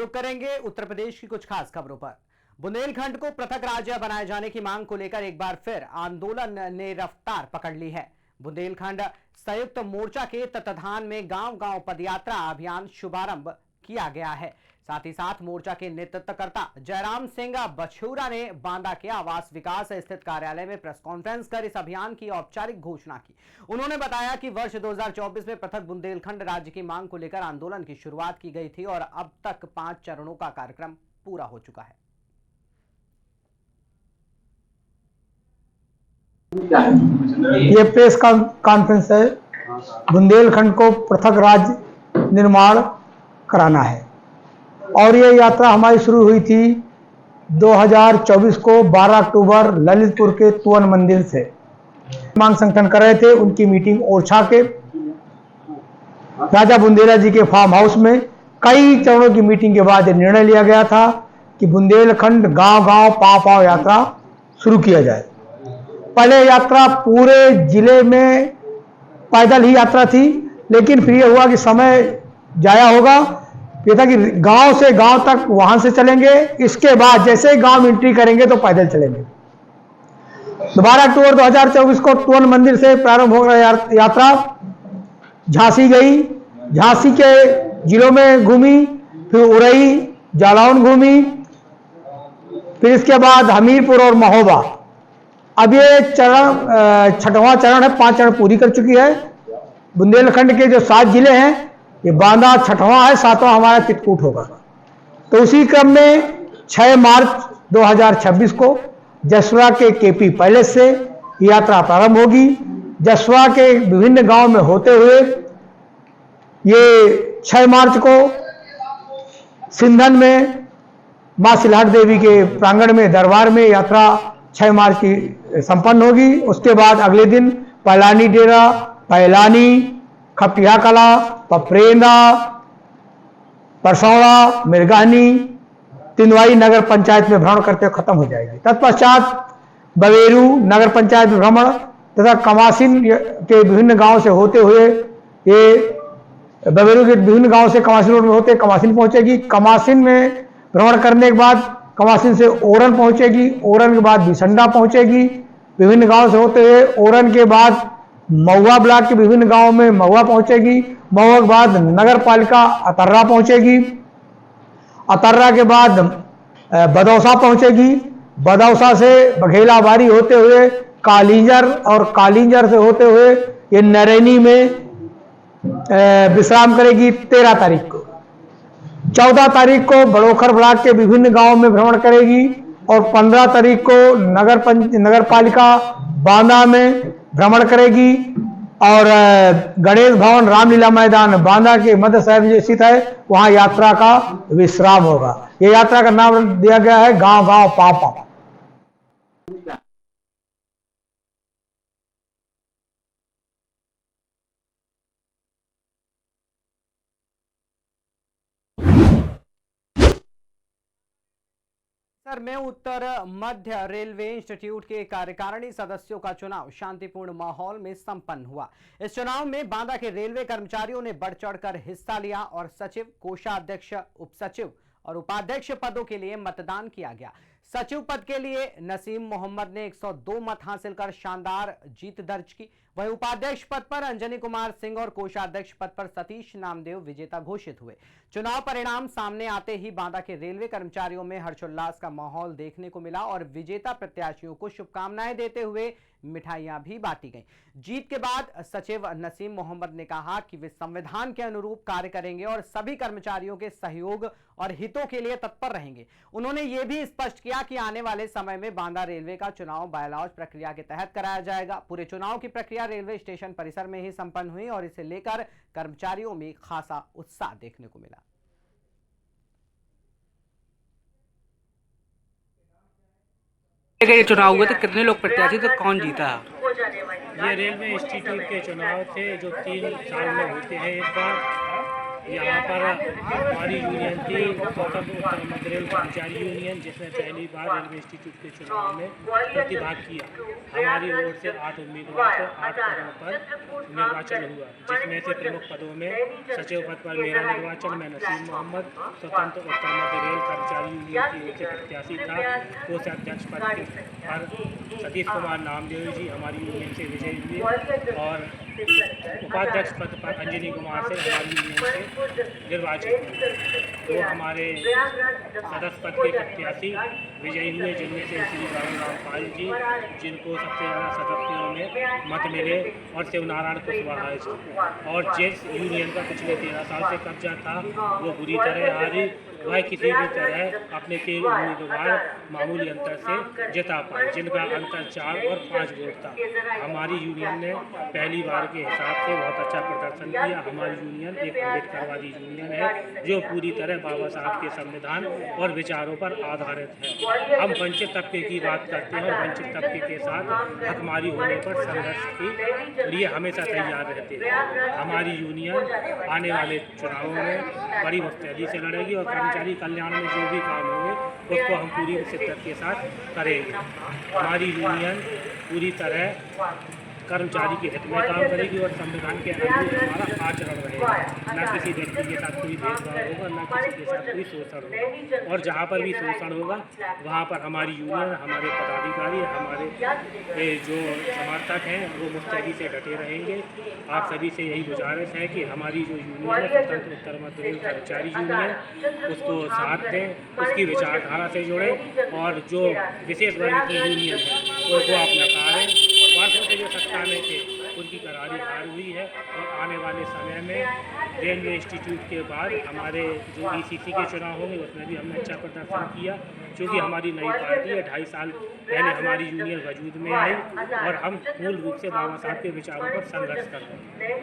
रुक करेंगे उत्तर प्रदेश की कुछ खास खबरों पर। बुंदेलखंड को पृथक राज्य बनाए जाने की मांग को लेकर एक बार फिर आंदोलन ने रफ्तार पकड़ ली है। बुंदेलखंड संयुक्त मोर्चा के तत्वाधान में गांव-गांव पदयात्रा अभियान शुभारंभ किया गया है। साथ ही साथ मोर्चा के नेतृत्वकर्ता जयराम सिंह बछूरा ने बांदा के आवास विकास स्थित कार्यालय में प्रेस कॉन्फ्रेंस कर इस अभियान की औपचारिक घोषणा की। उन्होंने बताया कि वर्ष 2024 में पृथक बुंदेलखंड राज्य की मांग को लेकर आंदोलन की शुरुआत की गई थी और अब तक 5 चरणों का कार्यक्रम पूरा हो चुका है। ये प्रेस कॉन्फ्रेंस है। बुंदेलखंड को पृथक राज्य निर्माण कराना है और ये यात्रा हमारी शुरू हुई थी 2024 को 12 अक्टूबर ललितपुर के तुअन मंदिर से। मांग संगठन कर रहे थे, उनकी मीटिंग ओरछा के राजा बुंदेला जी के फार्म हाउस में कई चरणों की मीटिंग के बाद निर्णय लिया गया था कि बुंदेलखंड गांव-गांव पांव-पांव यात्रा शुरू किया जाए। पहले यात्रा पूरे जिले में पैदल ही यात्रा थी, लेकिन फिर यह हुआ कि समय जाया होगा, ये था कि गांव से गांव तक वाहन से चलेंगे, इसके बाद जैसे ही गांव में एंट्री करेंगे तो पैदल चलेंगे। 12 अक्टूबर 2024 को तुअन मंदिर से प्रारंभ हो गया यात्रा। झांसी गई, झांसी के जिलों में घूमी, फिर उरई, जालौन घूमी, फिर इसके बाद हमीरपुर और महोबा। अब ये चरण 6वां चरण है, 5 चरण पूरी कर चुकी है। बुंदेलखंड के जो 7 जिले हैं, ये बांदा 6वां है, 7वां हमारा चित्रकूट होगा। तो उसी क्रम में 6 मार्च 2026 को जसवा के केपी पैलेस से यात्रा प्रारंभ होगी। जसवा के विभिन्न गांव में होते हुए ये 6 मार्च को सिंधन में मां सिलहट देवी के प्रांगण में दरबार में यात्रा 6 मार्च की संपन्न होगी। उसके बाद अगले दिन पलानी डेरा, पैलानी, खपटिया कला, पपरेना, परसौड़ा, मिर्गानी, तिंदवाई नगर पंचायत में भ्रमण करते हुए खत्म हो जाएगी। तत्पश्चात बवेरू नगर पंचायत में भ्रमण तथा कमासिन के विभिन्न गांव से होते हुए ये बवेरू के विभिन्न गांव से कमासिन रोड में होते कमासिन पहुंचेगी। कमासिन में भ्रमण करने के बाद कमासिन से ओरन पहुंचेगी, ओरन के बाद बिसंडा पहुंचेगी विभिन्न गांव से होते हुए। ओरन के बाद महुआ ब्लॉक के विभिन्न गांवों में महुआ पहुंचेगी। महुआ के बाद नगर पालिका अतर्रा पहुंचेगी। अतर्रा के बाद बदौसा पहुंचेगी। बदौसा से बघेलाबारी होते हुए कालिंजर और कालिंजर से होते हुए ये नरैनी में विश्राम करेगी 13 तारीख को। 14 तारीख को बड़ोखर ब्लॉक के विभिन्न गांवों में भ्रमण करेगी और 15 तारीख को नगर पालिका बांदा में भ्रमण करेगी और गणेश भवन रामलीला मैदान बांदा के मध्य शहर में स्थित है, वहां यात्रा का विश्राम होगा। ये यात्रा का नाम दिया गया है गांव-गांव पांव-पांव। सर में उत्तर मध्य रेलवे इंस्टीट्यूट के कार्यकारिणी सदस्यों का चुनाव शांतिपूर्ण माहौल में संपन्न हुआ। इस चुनाव में बांदा के रेलवे कर्मचारियों ने बढ़ चढ़कर हिस्सा लिया और सचिव, कोषाध्यक्ष, उपसचिव और उपाध्यक्ष पदों के लिए मतदान किया गया। सचिव पद के लिए नसीम मोहम्मद ने 102 मत हासिल कर शानदार जीत दर्ज की। वहीं उपाध्यक्ष पद पर अंजनी कुमार सिंह और कोषाध्यक्ष पद पर सतीश नामदेव विजेता घोषित हुए। चुनाव परिणाम सामने आते ही बांदा के रेलवे कर्मचारियों में हर्षोल्लास का माहौल देखने को मिला और विजेता प्रत्याशियों को शुभकामनाएं देते हुए मिठाइयां भी बांटी गईं। जीत के बाद सचिव नसीम मोहम्मद ने कहा कि वे संविधान के अनुरूप कार्य करेंगे और सभी कर्मचारियों के सहयोग और हितों के लिए तत्पर रहेंगे। उन्होंने ये भी स्पष्ट किया कि आने वाले समय में बांदा रेलवे का चुनाव बायलॉज प्रक्रिया के तहत कराया जाएगा। पूरे चुनाव की प्रक्रिया रेलवे स्टेशन परिसर में ही संपन्न हुई और इसे लेकर कर्मचारियों में खासा उत्साह देखने को मिला। ये चुनाव हुए थे, कितने लोग प्रत्याशी थे, कौन जीता? ये रेलवे इंस्टीट्यूट के चुनाव थे जो 3 साल में होते हैं एक बार। यहाँ पर हमारी यूनियन थी स्वतंत्र उत्तर मध्य रेल कर्मचारी यूनियन, जिसने पहली बार रेलवे इंस्टीट्यूट के चुनाव में प्रतिभाग किया। हमारी ओर से 8 उम्मीदवार को 8 पदों पर निर्वाचन हुआ, जिसमें से प्रमुख पदों में सचिव पद पर मेरा निर्वाचन, मैं नसीम मोहम्मद स्वतंत्र उत्तर मध्य रेल कर्मचारी यूनियन की ओर से प्रत्याशी था। कोषाध्यक्ष पद पर सतीश कुमार नामदेव जी हमारी यूनियन से विजयी हुए और उपाध्यक्ष पद पर अंजनी कुमार से हमारी यूनियन से निर्वाचित हुए। तो हमारे सदस्य पद के प्रत्याशी विजयी हुए, जिनमें से श्री राम पाल जी, जिनको सबसे ज़्यादा सदस्यों में मत मिले, और शिवनारायण कुशवाहा जी। और जिस यूनियन का पिछले 13 साल से कब्जा था वो बुरी तरह हारी, वह किसी भी तरह अपने के उम्मीदवार मामूली अंतर से जिता पाए, जिनका अंतर 4 और 5 वोट था। हमारी यूनियन ने पहली बार के हिसाब से बहुत अच्छा प्रदर्शन किया। हमारी यूनियन एक अम्बेडकरवादी यूनियन है जो पूरी तरह बाबा साहब के संविधान और विचारों पर आधारित है। हम वंचित तबके की बात करते हैं और वंचित तबके के साथ हकमारी होने पर संघर्ष के लिए हमेशा तैयार रहते हैं। हमारी यूनियन आने वाले चुनावों में बड़ी मुस्तैदी से लड़ेगी और कर्मचारी कल्याण में जो भी काम होंगे उसको हम पूरी शिद्दत के साथ करेंगे। हमारी यूनियन पूरी तरह कर्मचारी के हित में काम करेगी और संविधान के अनुरूप हमारा आचरण रहेगा। न किसी व्यक्ति के साथ कोई भेदभाव होगा, न किसी के साथ कोई शोषण होगा, और जहाँ पर भी शोषण होगा वहाँ पर हमारी यूनियन, हमारे पदाधिकारी, हमारे जो समर्थक हैं वो मुस्तैदी से डटे रहेंगे। आप सभी से यही गुजारिश है कि हमारी जो यूनियन है स्वतंत्र उत्तर मध्य रेल कर्मचारी यूनियन, उसको साथ दें, उसकी विचारधारा से जुड़ें और जो विशेष वर्ग की यूनियन है उनको आप नकारें। वर्षों से जो सत्ता में थे उनकी करारी हार हुई है और आने वाले समय में रेलवे इंस्टीट्यूट के बाद हमारे जो ईसीसी के चुनाव होंगे उसमें भी हमने अच्छा प्रदर्शन किया, क्योंकि हमारी नई पार्टी है। 2.5 साल पहले हमारी यूनियन वजूद में आई और हम मूल रूप से बाबा साहब के विचारों पर संघर्ष कर रहे हैं।